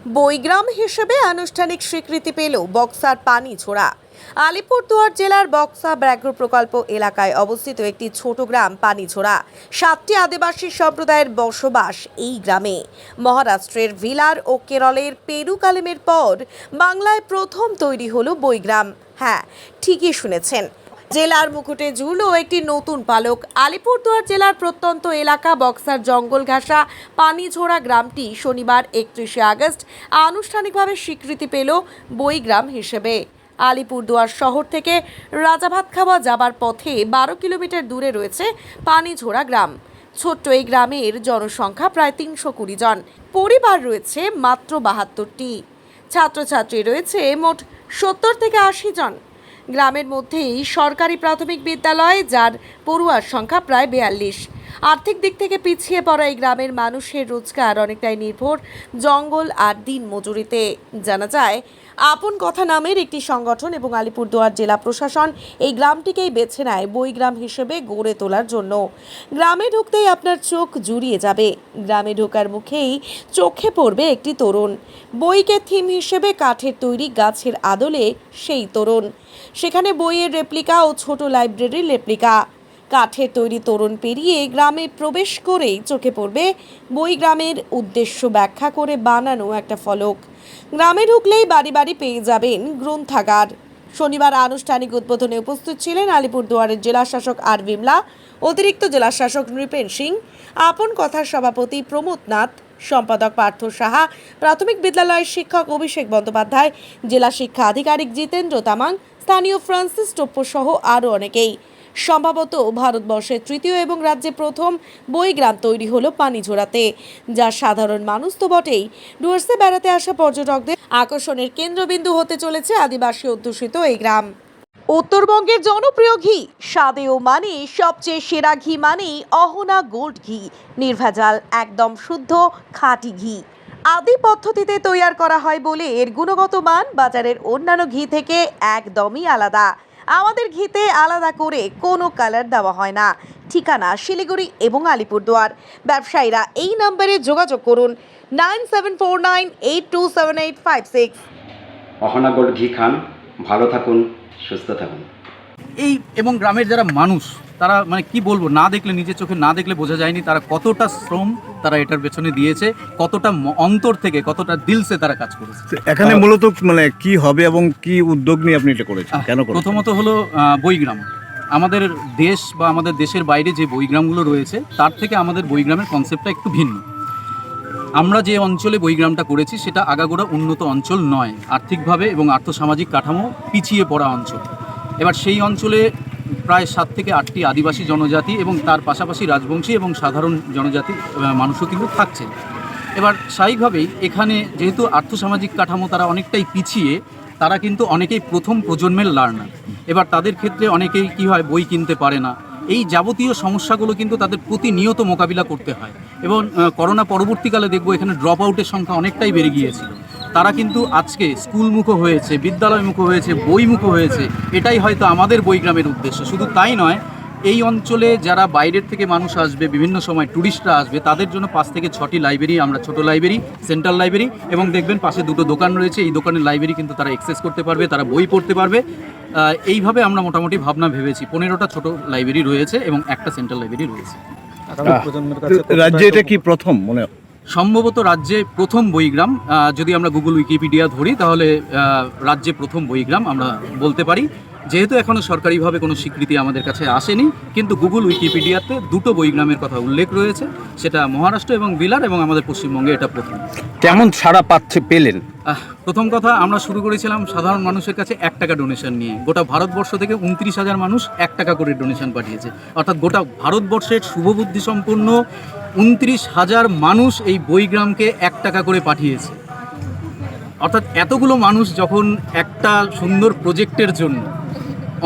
বৈগ্রাম হিসেবে আনুষ্ঠানিক স্বীকৃতি পেল বক্সার পানিছোড়া। আলিপুরদুয়ার জেলার বক্সা ব্যাঘ্র প্রকল্প এলাকায় অবস্থিত একটি ছোট গ্রাম পানিছোড়া। 7টি আদিবাসী সম্প্রদায়ের বসবাস এই গ্রামে। মহারাষ্ট্রের ভিলার ও কেরলের পেরুকালেমের পর বাংলায় প্রথম তৈরি হলো বৈগ্রাম। হ্যাঁ, ঠিকই শুনেছেন, জেলার মুকুটে ঝুললো একটি নতুন পালক। আলিপুরদুয়ার জেলার প্রত্যন্ত এলাকা বক্সার জঙ্গল ঘাসা পানিছোড়া গ্রামটি শনিবার 31শে আগস্ট আনুষ্ঠানিকভাবে স্বীকৃতি পেল বৈগ্রাম হিসেবে। আলিপুরদুয়ার শহর থেকে রাজাভাতখাওয়া যাবার পথে 12 কিলোমিটার দূরে রয়েছে পানিছোড়া গ্রাম। ছোট্ট এই গ্রামের জনসংখ্যা প্রায় 320 জন। পরিবার রয়েছে মাত্র 72টি। ছাত্রছাত্রী রয়েছে মোট 70 থেকে 80 জন। গ্রামের মধ্যেই সরকারি প্রাথমিক বিদ্যালয়, যার পড়ুয়ার সংখ্যা প্রায় 42। আর্থিক দিক থেকে পিছিয়ে পড়া এই গ্রামের মানুষের রোজগার অনেকটাই নির্ভর জঙ্গল আর দিন মজুরিতে। জানা যায়, আপন কথা নামের একটি সংগঠন এবং আলিপুরদুয়ার জেলা প্রশাসন এই গ্রামটিকেই বেছে নেয় বৈগ্রাম হিসেবে গড়ে তোলার জন্য। গ্রামে ঢুকতেই আপনার চোখ জুড়িয়ে যাবে। গ্রামে ঢোকার মুখেই চোখে পড়বে একটি তোরণ। বইকে থিম হিসেবে কাঠের তৈরি গাছের আদলে সেই তোরণ। সেখানে বইয়ের রেপ্লিকা ও ছোট লাইব্রেরির রেপ্লিকা। কাঠের তৈরি তোরণ পেরিয়ে গ্রামে প্রবেশ করেই চোখে পড়বে বৈগ্রামের উদ্দেশ্য ব্যাখ্যা করে বানানো একটা ফলক। গ্রামে ঢুকলেই বাড়ি বাড়ি পেয়ে যাবেন গ্রন্থাগার। শনিবার আনুষ্ঠানিক উদ্বোধনে উপস্থিত ছিলেন আলিপুরদুয়ারের জেলা শাসক আর বিমলা, অতিরিক্ত জেলা শাসক নৃপেন সিং, আপন কথার সভাপতি প্রমোদ নাথ, সম্পাদক পার্থ সাহা, প্রাথমিক বিদ্যালয়ের শিক্ষক অভিষেক বন্দ্যোপাধ্যায়, জেলা শিক্ষা আধিকারিক জিতেন্দ্র তামাং, স্থানীয় ফ্রান্সিস টোপ্পো সহ আরও অনেকেই। সম্ভবত ভারতবর্ষের তৃতীয় এবং রাজ্যে প্রথম বৈগ্রাম তৈরি হলো পানিছোড়াতে, যা সাধারণ মানুষ তো বটেই, ডুয়ার্সে বেড়াতে আসা পর্যটকদের আকর্ষণের কেন্দ্রবিন্দু হতে চলেছে আদিবাসী অধ্যুষিত এই গ্রাম। উত্তরবঙ্গের জনপ্রিয় ঘি, স্বাদে ও মানে সবচেয়ে সেরা ঘি মানে অহনা গোল্ড ঘি। নির্ভেজাল, একদম শুদ্ধ খাঁটি ঘি। আদি পদ্ধতিতে তৈয়ার করা হয় বলে এর গুণগত মান বাজারের অন্যান্য ঘি থেকে একদমই আলাদা। আমাদের ঘিতে আলাদা করে কোনো কালার দেওয়া হয় না। ঠিকানা শিলিগুড়ি এবং আলিপুরদুয়ার। ব্যবসায়ীরা এই নম্বরে যোগাযোগ করুন 9749827856। অহনা গোল্ড ঘি খান, ভালো থাকুন, সুস্থ থাকুন। এই এবং গ্রামের যারা মানুষ, তারা মানে কি বলবো, না দেখলে, নিজের চোখে না দেখলে বোঝা যায়নি তারা কতটা শ্রম তারা এটার পেছনে দিয়েছে, কতটা অন্তর থেকে, কতটা দিলসে তারা কাজ করেছে। এখানে মূলত মানে কি হবে এবং কি উদ্যোগ নিয়ে আপনি এটা করেছেন, কেন করেছেন? প্রথমত হলো বৈগ্রাম। আমাদের দেশ বা আমাদের দেশের বাইরে যে বৈগ্রামগুলো রয়েছে তার থেকে আমাদের বৈগ্রামের কনসেপ্টটা একটু ভিন্ন। আমরা যে অঞ্চলে বৈগ্রামটা করেছি সেটা আগাগোড়া উন্নত অঞ্চল নয়, আর্থিকভাবে এবং আর্থসামাজিক কাঠামো পিছিয়ে পড়া অঞ্চল। এবার সেই অঞ্চলে প্রায় 7 থেকে 8টি আদিবাসী জনজাতি এবং তার পাশাপাশি রাজবংশী এবং সাধারণ জনজাতি মানুষও কিন্তু থাকছে। এবার স্বাভাবিকভাবেই এখানে যেহেতু আর্থসামাজিক কাঠামো তারা অনেকটাই পিছিয়ে, তারা কিন্তু অনেকেই প্রথম প্রজন্মের লার্নার। এবার তাদের ক্ষেত্রে অনেকেই কী হয়, বই কিনতে পারে না। এই যাবতীয় সমস্যাগুলো কিন্তু তাদের প্রতিনিয়ত মোকাবিলা করতে হয়। এবং করোনা পরবর্তীকালে দেখব এখানে ড্রপ আউটের সংখ্যা অনেকটাই বেড়ে গিয়েছিল। তারা কিন্তু আজকে স্কুলমুখো হয়েছে, বিদ্যালয়মুখো হয়েছে, বইমুখো হয়েছে। এটাই হয়তো আমাদের বৈগ্রামের উদ্দেশ্য। শুধু তাই নয়, এই অঞ্চলে যারা বাইরের থেকে মানুষ আসবে, বিভিন্ন সময় ট্যুরিস্টরা আসবে, তাদের জন্য 5 থেকে 6টি লাইব্রেরি, আমরা ছোট লাইব্রেরি, সেন্ট্রাল লাইব্রেরি এবং দেখবেন পাশে 2টো দোকান রয়েছে। এই দোকানের লাইব্রেরি কিন্তু তারা অ্যাক্সেস করতে পারবে, তারা বই পড়তে পারবে। এইভাবে আমরা মোটামুটি ভাবনা ভেবেছি। 15টা ছোট লাইব্রেরি রয়েছে এবং একটা সেন্ট্রাল লাইব্রেরি রয়েছে। রাজ্যে এটা কি প্রথম মনে হয়? সম্ভবত রাজ্যে প্রথম বৈগ্রাম। যদি আমরা গুগল উইকিপিডিয়া ধরি তাহলে রাজ্যে প্রথম বৈগ্রাম আমরা বলতে পারি। যেহেতু এখনও সরকারিভাবে কোনো স্বীকৃতি আমাদের কাছে আসেনি, কিন্তু গুগল উইকিপিডিয়াতে 2টো বৈগ্রামের কথা উল্লেখ রয়েছে, সেটা মহারাষ্ট্র এবং বিলার, এবং আমাদের পশ্চিমবঙ্গে এটা প্রথম। কেমন সাড়া পেলেন? প্রথম কথা, আমরা শুরু করেছিলাম সাধারণ মানুষের কাছে 1 টাকা ডোনেশন নিয়ে। গোটা ভারতবর্ষ থেকে 29,000 মানুষ 1 টাকা করে ডোনেশন পাঠিয়েছে। অর্থাৎ গোটা ভারতবর্ষের শুভবুদ্ধি সম্পন্ন 29,000 মানুষ এই বৈগ্রামকে 1 টাকা করে পাঠিয়েছে। অর্থাৎ এতগুলো মানুষ যখন একটা সুন্দর প্রজেক্টের জন্য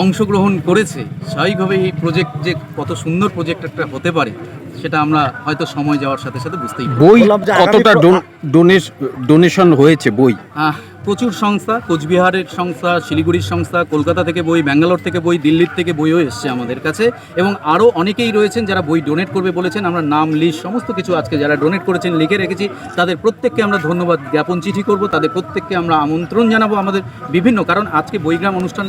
অংশগ্রহণ করেছে, স্বাভাবিকভাবে এই প্রজেক্ট যে কত সুন্দর প্রজেক্ট একটা হতে পারে সেটা আমরা হয়তো সময় যাওয়ার সাথে সাথে বুঝতেই পারি। বই কতটা ডোনেশন হয়েছে? বই প্রচুর সংস্থা, কোচবিহারের সংস্থা, শিলিগুড়ির সংস্থা, কলকাতা থেকে বই, ব্যাঙ্গালোর থেকে বই, দিল্লির থেকে বইও এসছে আমাদের কাছে, এবং আরও অনেকেই রয়েছেন যারা বই ডোনেট করবে বলেছেন। আমরা নাম লিস্ট সমস্ত কিছু আজকে যারা ডোনেট করেছেন লিখে রেখেছি, তাদের প্রত্যেককে আমরা ধন্যবাদ জ্ঞাপন চিঠি করব, তাদের প্রত্যেককে আমরা আমন্ত্রণ জানাবো আমাদের বিভিন্ন, কারণ আজকে বইগ্রাম অনুষ্ঠান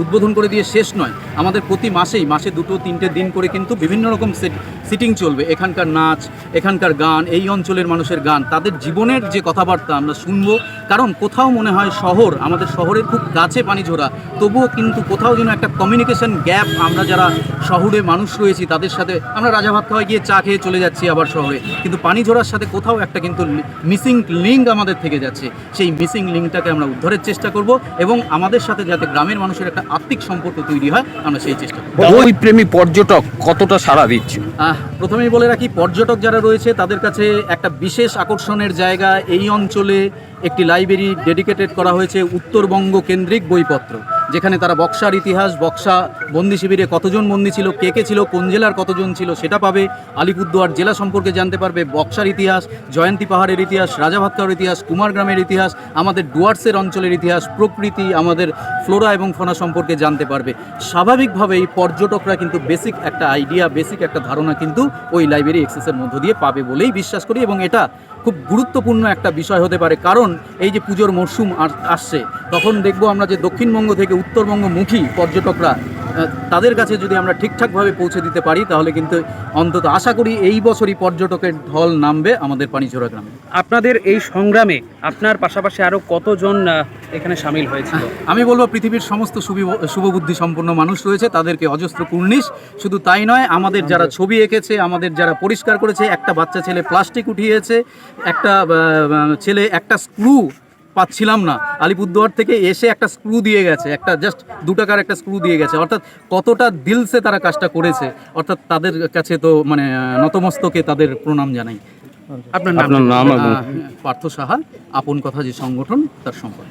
উদ্বোধন করে দিয়ে শেষ নয়, আমাদের প্রতি মাসে 2-3 দিন করে কিন্তু বিভিন্ন রকম সিটিং চলবে। এখানকার নাচ, এখানকার গান, এই অঞ্চলের মানুষের গান, তাদের জীবনের যে কথাবার্তা আমরা শুনবো। কারণ কোথাও মনে হয় আমাদের শহরের খুব কাছে পানিঝোড়া, তবুও কিন্তু কোথাও যেন একটা কমিউনিকেশন গ্যাপ, আমরা যারা শহরে মানুষ রয়েছি তাদের সাথে, আমরা রাজাভাত খাওয়ায় গিয়ে চা খেয়ে চলে যাচ্ছি আবার শহরে, কিন্তু পানিঝোড়ার সাথে কোথাও একটা কিন্তু মিসিং লিঙ্ক আমাদের থেকে যাচ্ছে। সেই মিসিং লিঙ্কটাকে আমরা উদ্ধারের চেষ্টা করব, এবং আমাদের সাথে যাতে গ্রামের মানুষের একটা আত্মিক সম্পর্ক তৈরি হয়, আমরা সেই চেষ্টা করব। বই প্রেমী পর্যটক কতটা সাড়া দিচ্ছে? প্রথমেই বলে রাখি, পর্যটক যারা রয়েছে তাদের কাছে একটা বিশেষ আকর্ষণের জায়গা, এই অঞ্চলে একটি লাইব্রেরি ডেডিকেটেড করা হয়েছে উত্তরবঙ্গ কেন্দ্রিক বইপত্র, যেখানে তারা বক্সার ইতিহাস, বক্সা বন্দি শিবিরে কতজন বন্দি ছিল, কে কে ছিল, কোন জেলার কতজন ছিল সেটা পাবে, আলিপুরদুয়ার জেলা সম্পর্কে জানতে পারবে, বক্সার ইতিহাস, জয়ন্তী পাহাড়ের ইতিহাস, রাজাভাতখাওয়ার ইতিহাস, কুমারগ্রামের ইতিহাস, আমাদের ডুয়ার্সের অঞ্চলের ইতিহাস, প্রকৃতি, আমাদের ফ্লোরা এবং ফনা সম্পর্কে জানতে পারবে। স্বাভাবিকভাবেই পর্যটকরা কিন্তু বেসিক একটা আইডিয়া, বেসিক একটা ধারণা কিন্তু ওই লাইব্রেরি অ্যাক্সেসের মধ্য দিয়ে পাবে বলেই বিশ্বাস করি, এবং এটা খুব গুরুত্বপূর্ণ একটা বিষয় হতে পারে। কারণ এই যে পুজোর মরশুম আসছে, তখন দেখব আমরা যে দক্ষিণবঙ্গ থেকে উত্তরবঙ্গমুখী পর্যটকরা, তাদের কাছে যদি আমরা ঠিকঠাকভাবে পৌঁছে দিতে পারি, তাহলে কিন্তু অন্তত আশা করি এই বছরই পর্যটকের ঢল নামবে আমাদের পানিঝোড়া গ্রামে। আপনাদের এই সংগ্রামে আপনার পাশাপাশি আরও কতজন এখানে সামিল হয়েছিল? আমি বলবো পৃথিবীর সমস্ত শুভবুদ্ধি সম্পন্ন মানুষ রয়েছে, তাদেরকে অজস্র কুর্নিশ। শুধু তাই নয়, আমাদের যারা ছবি এঁকেছে, আমাদের যারা পরিষ্কার করেছে, একটা বাচ্চা ছেলে প্লাস্টিক উঠিয়েছে, একটা ছেলে একটা স্ক্রু পাচ্ছিলাম না, আলিপুরদুয়ার থেকে এসে একটা স্ক্রু দিয়ে গেছে, একটা জাস্ট 2 টাকার একটা স্ক্রু দিয়ে গেছে। অর্থাৎ কতটা দিলসে তারা কাজটা করেছে, অর্থাৎ তাদের কাছে তো মানে নতমস্তকে তাদের প্রণাম জানাই। আপনার নাম? পার্থ সাহা, আপন কথা যে সংগঠন, তার সম্পর্ক।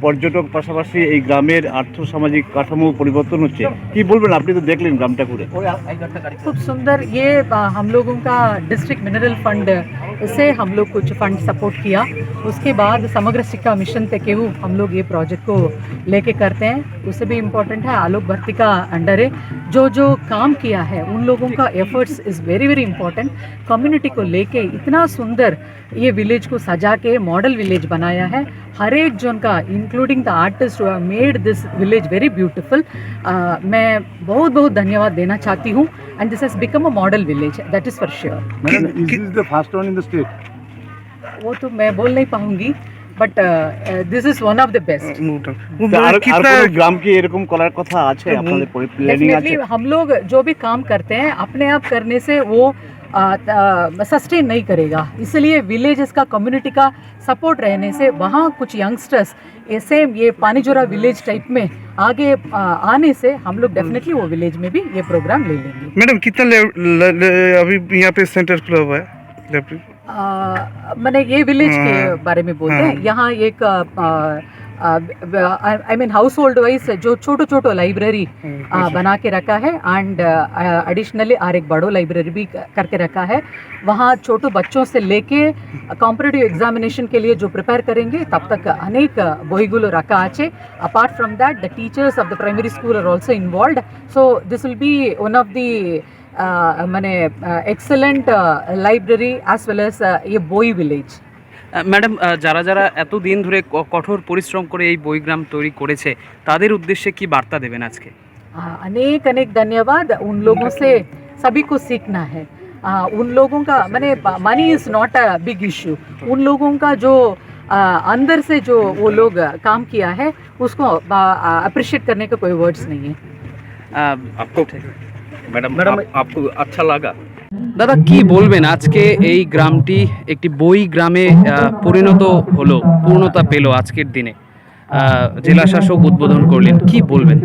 পর্যটক পাশাপাশি এই গ্রামের আর্থসামাজিক কাঠামো পরিবর্তন হচ্ছে, কি বলবেন? আপনি তো দেখলেন গ্রামটা ঘুরে। खूब सुंदर ये हम लोगों का डिस्ट्रिक्ट मिनरल फंड से हम लोग कुछ फंड सपोर्ट किया। उसके बाद समग्र शिक्षा मिशन तेकेऊ हम लोग ये प्रोजेक्ट को लेके करते हैं। उससे भी इम्पोर्टेंट है आलोक भर्ती का अंडर है जो काम किया है, उन लोगों का efforts is very very important. Community को लेके इतना सुंदर ये विलेज को सजा के मॉडल विलेज बनाया है। हर एक जन का including the artist who have made this village very beautiful. मैं बहुत बहुत धन्यवाद देना चाहती हूँ, and this has become a model village, that is for sure. वो तो मैं बोल नहीं पाऊंगी, but this is one of the best. গ্রাম কি এরকম করার কথা আছে আপনাদের প্ল্যানিং আছে? डेफिनेटली हम लोग जो भी काम करते हैं अपने आप करने से वो सस्टेन नहीं करेगा, इसलिए विलेजेस का कम्युनिटी का सपोर्ट रहने से वहाँ कुछ यंगस्टर्स सेम ये पानीझोरा विलेज टाइप में आगे आने से हम लोग डेफिनेटली वो विलेज में भी ये प्रोग्राम ले लेंगे। मैडम कितना अभी यहाँ पे सेंटर खुला हुआ है? मैंने ये विलेज के बारे में बोलते हैं। यहाँ एक I mean house hold wise जो छोटो लाइब्रेरी बना के रखा है, एंड एडिशनली और एक बड़ो लाइब्रेरी भी करके रखा है। वहाँ छोटो बच्चों से लेके कॉम्पिटिटिव एग्जामिनेशन के लिए जो प्रिपेयर करेंगे तब तक अनेक बोईगुलो रखा आचे। Apart from that the teachers of the primary school are also involved, so this will be one of the মানে excellent library as well as a বই ভিলেজ। ম্যাডাম, যারা যারা এতদিন ধরে কঠোর পরিশ্রম করে এই বইগ্রাম তৈরি করেছে, তাদের উদ্দেশ্যে কি বার্তা দেবেন আজকে? अनेक अनेक धन्यवाद। उन लोगों से सभी को सीखना है। उन लोगों का मैंने money is not a big issue. उन लोगों का जो अंदर से जो वो लोग काम किया है उसको अप्रिशिएट करने का कोई वर्ड्स नहीं है। आपको मैडम आपको अच्छा लगा? দাদা, কি বলবেন আজকে এই গ্রামটি একটি বই গ্রামে পরিণত হলো, পূর্ণতা পেল আজকের দিনে? জেলা শাসক উদ্বোধন করলেন, কি বলবেন?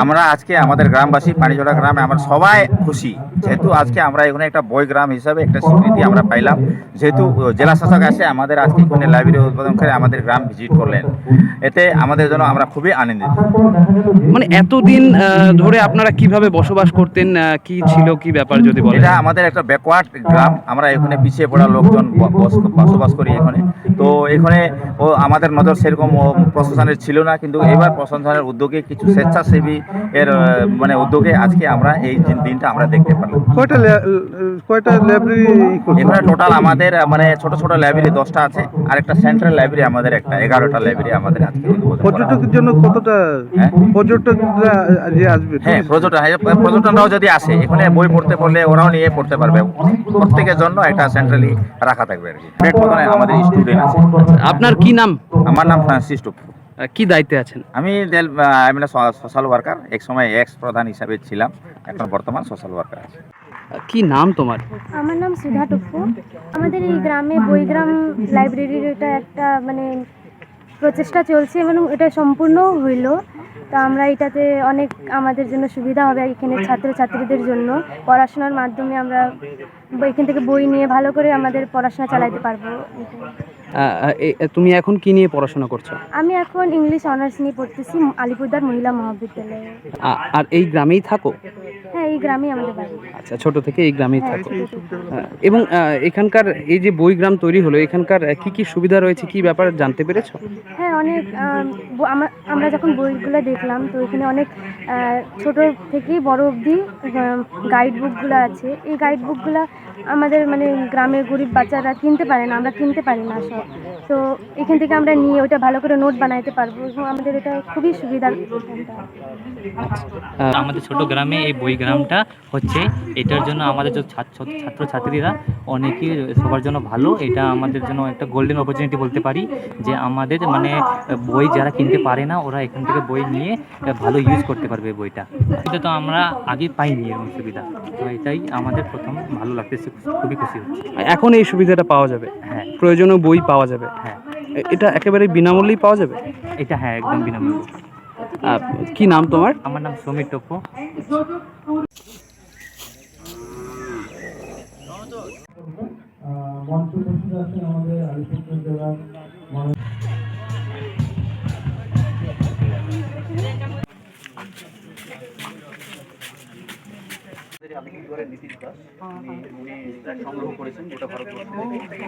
আমরা আজকে আমাদের গ্রামবাসী পানিজোড়া গ্রামে আমরা সবাই খুশি, যেহেতু আজকে আমরা এখানে একটা বই গ্রাম হিসাবে একটা স্বীকৃতি আমরা পাইলাম, যেহেতু জেলা শাসক আসে আমাদের আজকে এখানে লাইব্রেরি উদ্বোধন করে আমাদের গ্রাম ভিজিট করলেন, এতে আমাদের জন্য আমরা খুবই আনন্দিত। মানে এতদিন ধরে আপনারা কিভাবে বসবাস করতেন, কি ছিল, কি ব্যাপার যদি বলেন? এটা আমাদের একটা ব্যাকওয়ার্ড গ্রাম, আমরা এখানে পিছিয়ে পড়া লোকজন বসবাস করি এখানে। তো এখানে আমাদের নজর সেরকম প্রশাসনের ছিল না, কিন্তু এবার প্রশাসনের উদ্যোগে কিছু স্বেচ্ছাসেবী এর মানে উদ্যোগে আজকে আমরা এই দিনটা আমরা দেখতে পারলাম। কয়টা লাইব্রেরি এখানে টোটাল আমাদের মানে ছোট ছোট লাইব্রেরি 10টা আছে, আর একটা সেন্ট্রাল লাইব্রেরি আমাদের একটা 11টা লাইব্রেরি আমাদের আজকে উদ্বোধন করা হলো। পর্যটকের জন্য কতটা হ্যাঁ? পর্যটকরা যে আসবে হ্যাঁ, পর্যটনরাও যদি আসে এখানে বই পড়তে পারলে ওরাও নিয়ে পড়তে পারবে, প্রত্যেকের জন্য একটা সেন্ট্রালি রাখা থাকবে আর কি। আমাদের স্টুডেন্ট আছে। আপনার কি নাম? আমার নাম ফ্রান্সিস টুপু। কি দায়িত্বে আছেন? আমি সোশ্যাল ওয়ার্কার, এক সময় এক্স প্রধান হিসাবে ছিলাম, এখন বর্তমান সোশ্যাল ওয়ার্কার আছে। কি নাম তোমার? আমার নাম সুধা টুপ্পু। আমাদের এই গ্রামে বইগ্রাম লাইব্রেরির এটা একটা মানে প্রচেষ্টা চলছে এবং এটা সম্পূর্ণ হইল। তো আমরা এটাতে অনেক আমাদের জন্য সুবিধা হবে এখানে ছাত্রছাত্রীদের জন্য। পড়াশোনার মাধ্যমে আমরা এখান থেকে বই নিয়ে ভালো করে আমাদের পড়াশোনা চালাতে পারবো। তুমি এখন কি নিয়ে পড়াশোনা করছো? আমি এখন ইংলিশ অনার্স নিয়ে পড়তেছি আলিপুরদার মহিলা মহাবিদ্যালয়ে। আর এই গ্রামেই থাকো? হ্যাঁ, এই গ্রামেই আমাদের বাড়ি। আচ্ছা, ছোট থেকে এই গ্রামেই হ্যাঁ, থাকো। ছোট থেকে। এবং এখানকার এই যে বইগ্রাম তৈরি হলো, এখানকার কি কি সুবিধা রয়েছে, কি ব্যাপার জানতে পেরেছো? হ্যাঁ, অনেক আমরা যখন বইগুলো দেখলাম তো এখানে অনেক ছোট থেকে বড় অবধি গাইড বুকগুলো আছে। এই গাইড বুকগুলো আমাদের মানে গ্রামের গরিব বাচ্চারা কিনতে পারে না, আমরা কিনতে পারি না সব। তো এখান থেকে আমরা নিয়ে ওটা ভালো করে নোট বানাইতে পারবো এবং আমাদের এটা খুবই সুবিধার। আমাদের ছোট গ্রামে এই বই গ্রামটা হচ্ছে, এটার জন্য আমাদের যে ছাত্রছাত্রীরা অনেকেই সবার জন্য ভালো। এটা আমাদের জন্য একটা গোল্ডেন অপরচুনিটি বলতে পারি, যে আমাদের মানে বই যারা কিনতে পারে না ওরা এখান থেকে বই নিয়ে ভালো ইউজ করতে পারবে বইটা। এটা তো আমরা আগে পাইনি এরকম সুবিধা, তো এটাই আমাদের প্রথম ভালো লাগতেছে, খুবই খুশি হচ্ছে। এখন এই সুবিধাটা পাওয়া যাবে? হ্যাঁ, প্রয়োজনীয় বই পাওয়া যাবে? হ্যাঁ। এটা একেবারে বিনামূল্যেই পাওয়া যাবে? এটা হ্যাঁ, একদম বিনামূল্যে। কি নাম তোমার? আমার নাম সমীর টপ্পু। সংগ্রহ করেছেন গোটা ভারতবর্ষ থেকে।